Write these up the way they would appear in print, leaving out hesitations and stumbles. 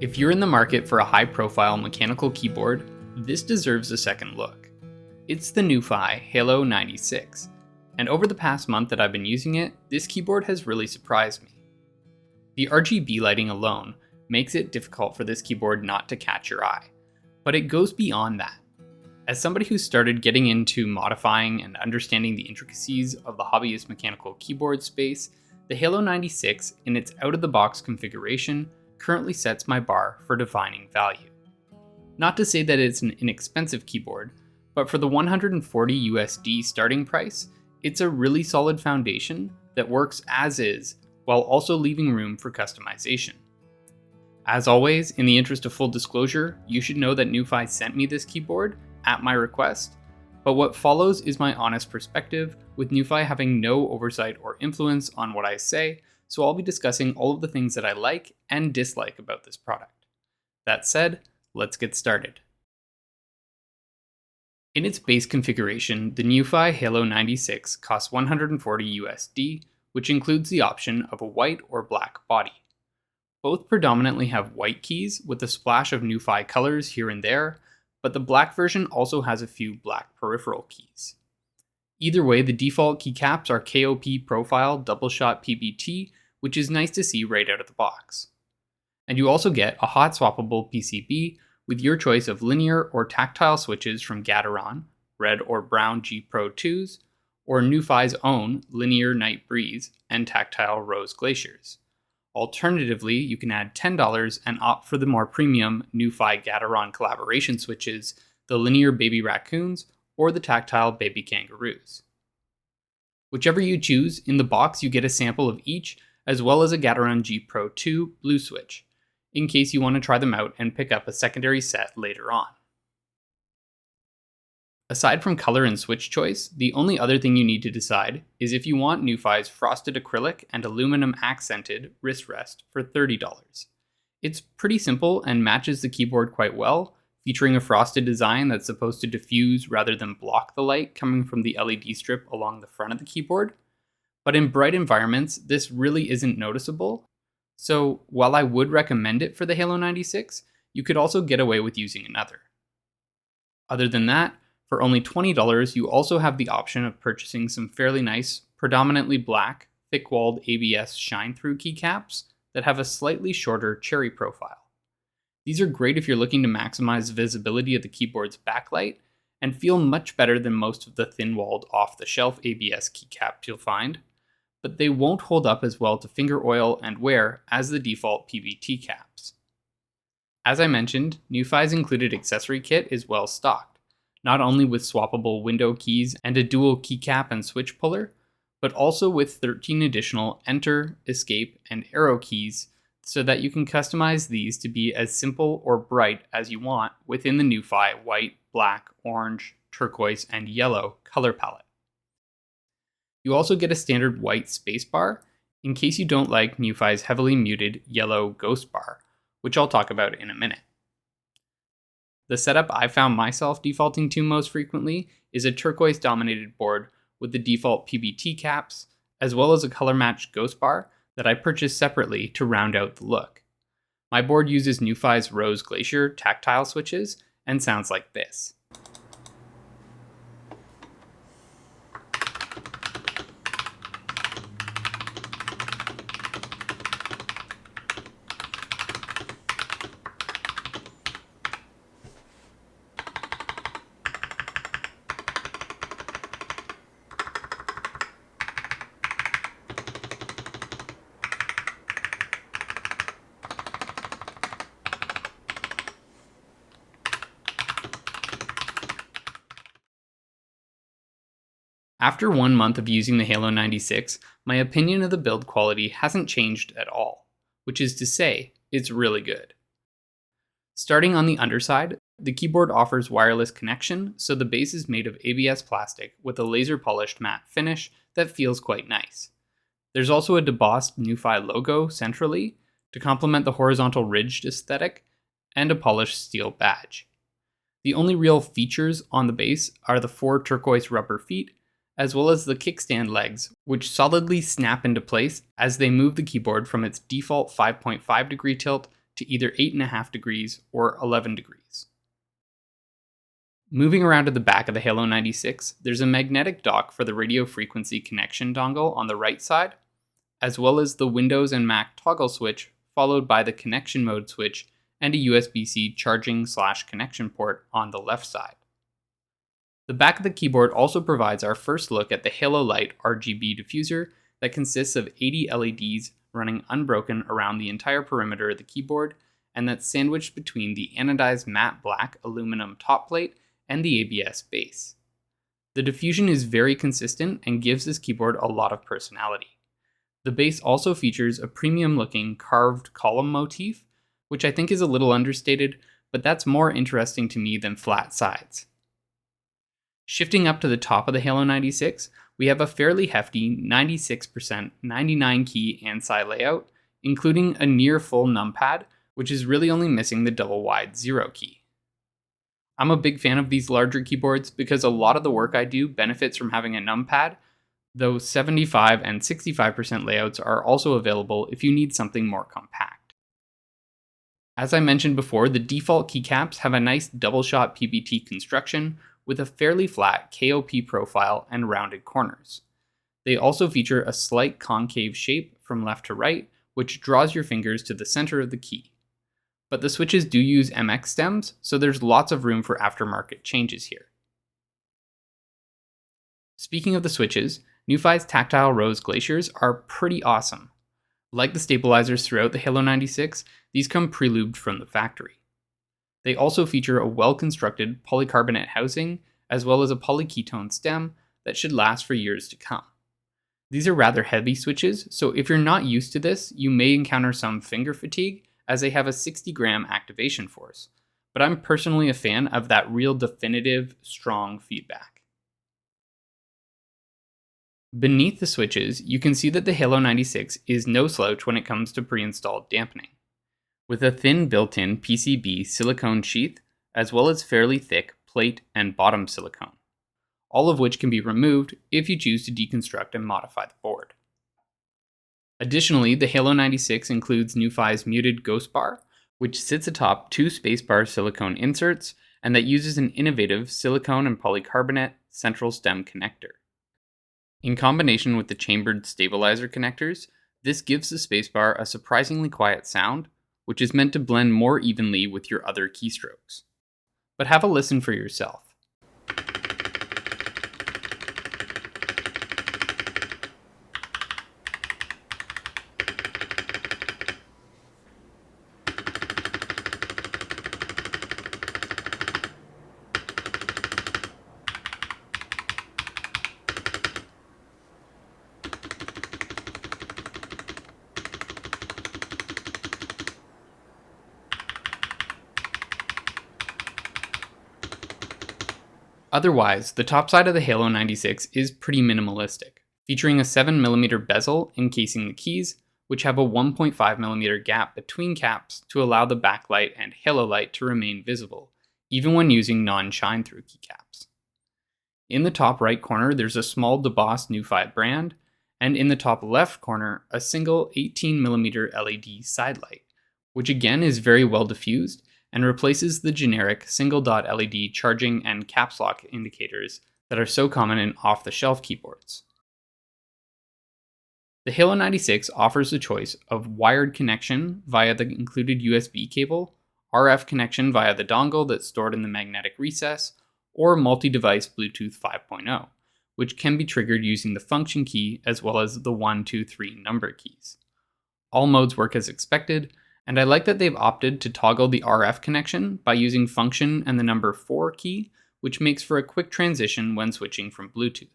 If you're in the market for a high-profile mechanical keyboard, this deserves a second look. It's the NuPhy Halo96, and over the past month that I've been using it, this keyboard has really surprised me. The RGB lighting alone makes it difficult for this keyboard not to catch your eye, but it goes beyond that. As somebody who started getting into modifying and understanding the intricacies of the hobbyist mechanical keyboard space, the Halo96 in its out-of-the-box configuration currently sets my bar for defining value. Not to say that it's an inexpensive keyboard, but for the $140 USD starting price, it's a really solid foundation that works as is while also leaving room for customization. As always, in the interest of full disclosure, you should know that NuPhy sent me this keyboard at my request, but what follows is my honest perspective, with NuPhy having no oversight or influence on what I say, so I'll be discussing all of the things that I like and dislike about this product. That said, let's get started. In its base configuration, the NuPhy Halo96 costs $140 USD, which includes the option of a white or black body. Both predominantly have white keys with a splash of NuPhy colors here and there, but the black version also has a few black peripheral keys. Either way, the default keycaps are KOP profile double-shot PBT, which is nice to see right out of the box. And you also get a hot swappable PCB with your choice of linear or tactile switches from Gateron, red or brown G Pro 2s, or NuPhy's own linear Night Breeze and tactile Rose Glaciers. Alternatively, you can add $10 and opt for the more premium NuPhy Gateron collaboration switches, the linear Baby Raccoons, or the tactile Baby Kangaroos. Whichever you choose, in the box you get a sample of each, as well as a Gateron G Pro 2 blue switch, in case you want to try them out and pick up a secondary set later on. Aside from color and switch choice, the only other thing you need to decide is if you want NuPhy's frosted acrylic and aluminum accented wrist rest for $30. It's pretty simple and matches the keyboard quite well, featuring a frosted design that's supposed to diffuse rather than block the light coming from the LED strip along the front of the keyboard. But in bright environments, this really isn't noticeable. So while I would recommend it for the Halo96, you could also get away with using another. Other than that, for only $20, you also have the option of purchasing some fairly nice, predominantly black, thick-walled ABS shine-through keycaps that have a slightly shorter cherry profile. These are great if you're looking to maximize visibility of the keyboard's backlight and feel much better than most of the thin-walled, off-the-shelf ABS keycaps you'll find, but they won't hold up as well to finger oil and wear as the default PBT caps. As I mentioned, NuPhy's included accessory kit is well stocked, not only with swappable window keys and a dual keycap and switch puller, but also with 13 additional enter, escape, and arrow keys so that you can customize these to be as simple or bright as you want within the NuPhy white, black, orange, turquoise, and yellow color palette. You also get a standard white spacebar in case you don't like NuPhy's heavily muted yellow ghost bar, which I'll talk about in a minute. The setup I found myself defaulting to most frequently is a turquoise-dominated board with the default PBT caps, as well as a color-matched ghost bar that I purchased separately to round out the look. My board uses NuPhy's Rose Glacier tactile switches and sounds like this. After 1 month of using the Halo96, my opinion of the build quality hasn't changed at all, which is to say, it's really good. Starting on the underside, the keyboard offers wireless connection, so the base is made of ABS plastic with a laser polished matte finish that feels quite nice. There's also a debossed NuPhy logo centrally to complement the horizontal ridged aesthetic, and a polished steel badge. The only real features on the base are the 4 turquoise rubber feet, as well as the kickstand legs, which solidly snap into place as they move the keyboard from its default 5.5 degree tilt to either 8.5 degrees or 11 degrees. Moving around to the back of the Halo96, there's a magnetic dock for the radio frequency connection dongle on the right side, as well as the Windows and Mac toggle switch, followed by the connection mode switch and a USB-C charging/connection port on the left side. The back of the keyboard also provides our first look at the Halo Light RGB diffuser that consists of 80 LEDs running unbroken around the entire perimeter of the keyboard, and that's sandwiched between the anodized matte black aluminum top plate and the ABS base. The diffusion is very consistent and gives this keyboard a lot of personality. The base also features a premium-looking carved column motif, which I think is a little understated, but that's more interesting to me than flat sides. Shifting up to the top of the Halo96, we have a fairly hefty 96% 99 key ANSI layout, including a near full numpad, which is really only missing the double wide 0 key. I'm a big fan of these larger keyboards because a lot of the work I do benefits from having a numpad, though 75 and 65% layouts are also available if you need something more compact. As I mentioned before, the default keycaps have a nice double-shot PBT construction with a fairly flat KOP profile and rounded corners. They also feature a slight concave shape from left to right, which draws your fingers to the center of the key. But the switches do use MX stems, so there's lots of room for aftermarket changes here. Speaking of the switches, NuPhy's tactile rose glaciers are pretty awesome. Like the stabilizers throughout the Halo96, these come pre-lubed from the factory. They also feature a well-constructed polycarbonate housing, as well as a polyketone stem that should last for years to come. These are rather heavy switches, so if you're not used to this, you may encounter some finger fatigue, as they have a 60-gram activation force, but I'm personally a fan of that real definitive, strong feedback. Beneath the switches, you can see that the Halo96 is no slouch when it comes to pre-installed dampening. With a thin built-in PCB silicone sheath, as well as fairly thick plate and bottom silicone, all of which can be removed if you choose to deconstruct and modify the board. Additionally, the Halo96 includes NuPhy's muted ghost bar, which sits atop two spacebar silicone inserts and that uses an innovative silicone and polycarbonate central stem connector. In combination with the chambered stabilizer connectors, this gives the spacebar a surprisingly quiet sound, which is meant to blend more evenly with your other keystrokes. But have a listen for yourself. Otherwise, the top side of the Halo96 is pretty minimalistic, featuring a 7mm bezel encasing the keys, which have a 1.5mm gap between caps to allow the backlight and halo light to remain visible, even when using non-shine-through keycaps. In the top right corner, there's a small debossed NuPhy brand, and in the top left corner, a single 18mm LED side light, which again is very well diffused and replaces the generic single dot LED charging and caps lock indicators that are so common in off-the-shelf keyboards. The Halo96 offers the choice of wired connection via the included USB cable, RF connection via the dongle that's stored in the magnetic recess, or multi-device Bluetooth 5.0, which can be triggered using the function key as well as the 1, 2, 3 number keys. All modes work as expected, and I like that they've opted to toggle the RF connection by using function and the number 4 key, which makes for a quick transition when switching from Bluetooth.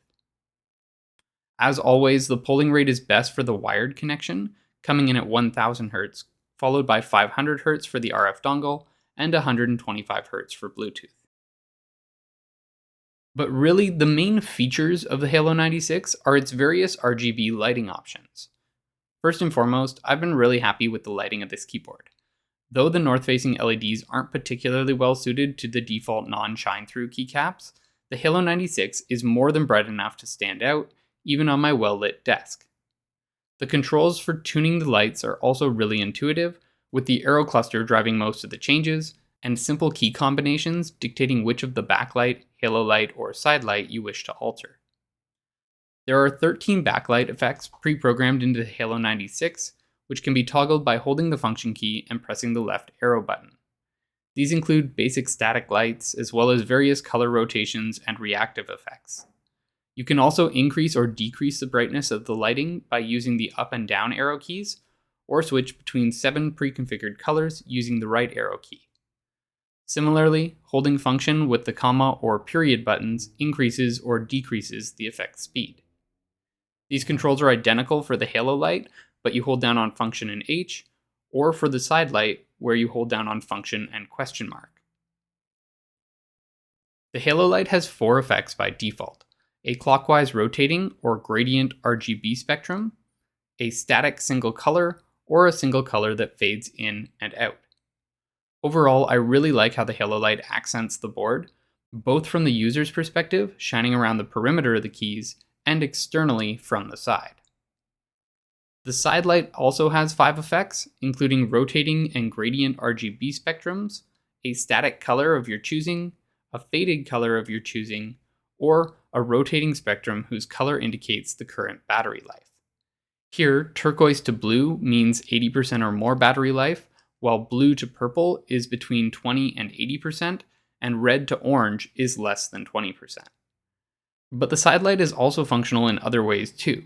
As always, the polling rate is best for the wired connection, coming in at 1000 Hz, followed by 500 Hz for the RF dongle and 125 Hz for Bluetooth. But really, the main features of the Halo96 are its various RGB lighting options. First and foremost, I've been really happy with the lighting of this keyboard. Though the north-facing LEDs aren't particularly well suited to the default non-shine-through keycaps, the Halo96 is more than bright enough to stand out, even on my well-lit desk. The controls for tuning the lights are also really intuitive, with the arrow cluster driving most of the changes, and simple key combinations dictating which of the backlight, halo light, or side light you wish to alter. There are 13 backlight effects pre-programmed into the Halo96, which can be toggled by holding the function key and pressing the left arrow button. These include basic static lights, as well as various color rotations and reactive effects. You can also increase or decrease the brightness of the lighting by using the up and down arrow keys, or switch between 7 pre-configured colors using the right arrow key. Similarly, holding function with the comma or period buttons increases or decreases the effect speed. These controls are identical for the halo light, but you hold down on function and H, or for the side light, where you hold down on function and question mark. The halo light has 4 effects by default: a clockwise rotating or gradient RGB spectrum, a static single color, or a single color that fades in and out. Overall, I really like how the halo light accents the board, both from the user's perspective, shining around the perimeter of the keys, and externally from the side. The side light also has 5 effects, including rotating and gradient RGB spectrums, a static color of your choosing, a faded color of your choosing, or a rotating spectrum whose color indicates the current battery life. Here, turquoise to blue means 80% or more battery life, while blue to purple is between 20 and 80%, and red to orange is less than 20%. But the side light is also functional in other ways too,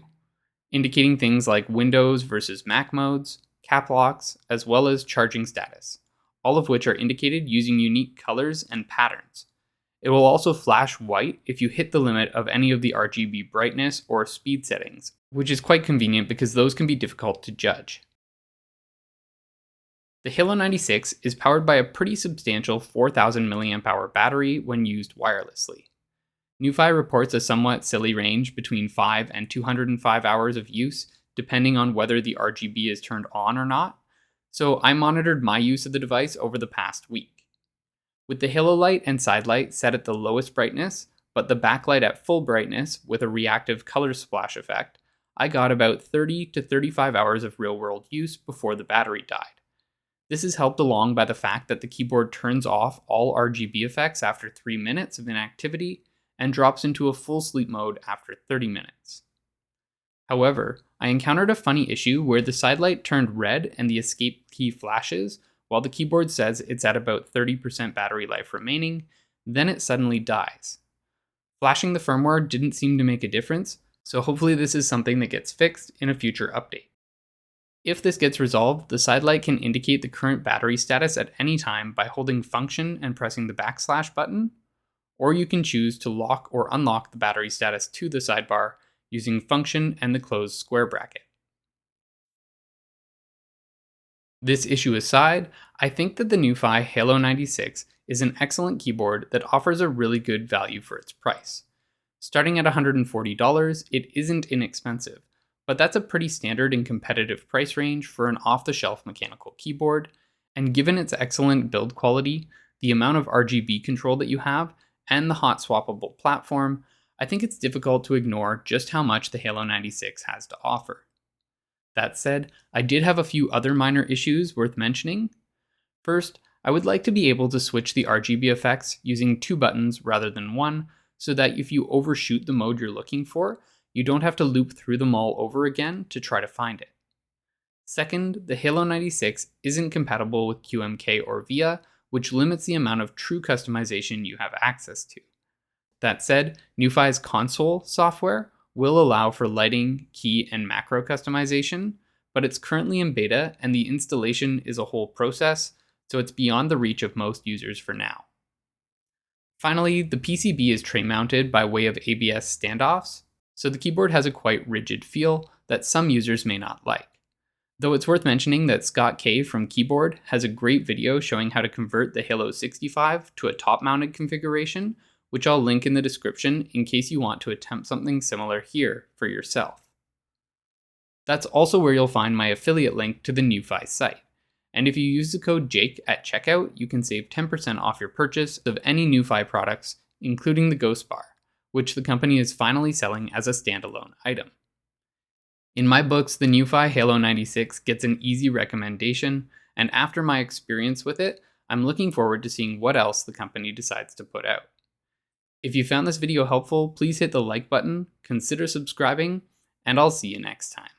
indicating things like Windows versus Mac modes, cap locks, as well as charging status, all of which are indicated using unique colors and patterns. It will also flash white if you hit the limit of any of the RGB brightness or speed settings, which is quite convenient because those can be difficult to judge. The Halo96 is powered by a pretty substantial 4000 mAh battery when used wirelessly. NuPhy reports a somewhat silly range between 5 and 205 hours of use, depending on whether the RGB is turned on or not, so I monitored my use of the device over the past week. With the halo light and side light set at the lowest brightness, but the backlight at full brightness with a reactive color splash effect, I got about 30 to 35 hours of real-world use before the battery died. This is helped along by the fact that the keyboard turns off all RGB effects after 3 minutes of inactivity and drops into a full sleep mode after 30 minutes. However, I encountered a funny issue where the side light turned red and the escape key flashes, while the keyboard says it's at about 30% battery life remaining, then it suddenly dies. Flashing the firmware didn't seem to make a difference, so hopefully this is something that gets fixed in a future update. If this gets resolved, the side light can indicate the current battery status at any time by holding function and pressing the backslash button, or you can choose to lock or unlock the battery status to the sidebar using function and the closed square bracket. This issue aside, I think that the NuPhy Halo96 is an excellent keyboard that offers a really good value for its price. Starting at $140, it isn't inexpensive, but that's a pretty standard and competitive price range for an off-the-shelf mechanical keyboard, and given its excellent build quality, the amount of RGB control that you have, and the hot swappable platform, I think it's difficult to ignore just how much the Halo96 has to offer. That said, I did have a few other minor issues worth mentioning. First, I would like to be able to switch the RGB effects using 2 buttons rather than 1, so that if you overshoot the mode you're looking for, you don't have to loop through them all over again to try to find it. Second, the Halo96 isn't compatible with QMK or VIA, which limits the amount of true customization you have access to. That said, NuPhy's console software will allow for lighting, key, and macro customization, but it's currently in beta and the installation is a whole process, so it's beyond the reach of most users for now. Finally, the PCB is tray mounted by way of ABS standoffs, so the keyboard has a quite rigid feel that some users may not like. Though it's worth mentioning that Scott K from Keyboard has a great video showing how to convert the Halo65 to a top-mounted configuration, which I'll link in the description in case you want to attempt something similar here for yourself. That's also where you'll find my affiliate link to the NuPhy site. And if you use the code JAKE at checkout, you can save 10% off your purchase of any NuPhy products, including the Ghost Bar, which the company is finally selling as a standalone item. In my books, the NuPhy Halo96 gets an easy recommendation, and after my experience with it, I'm looking forward to seeing what else the company decides to put out. If you found this video helpful, please hit the like button, consider subscribing, and I'll see you next time.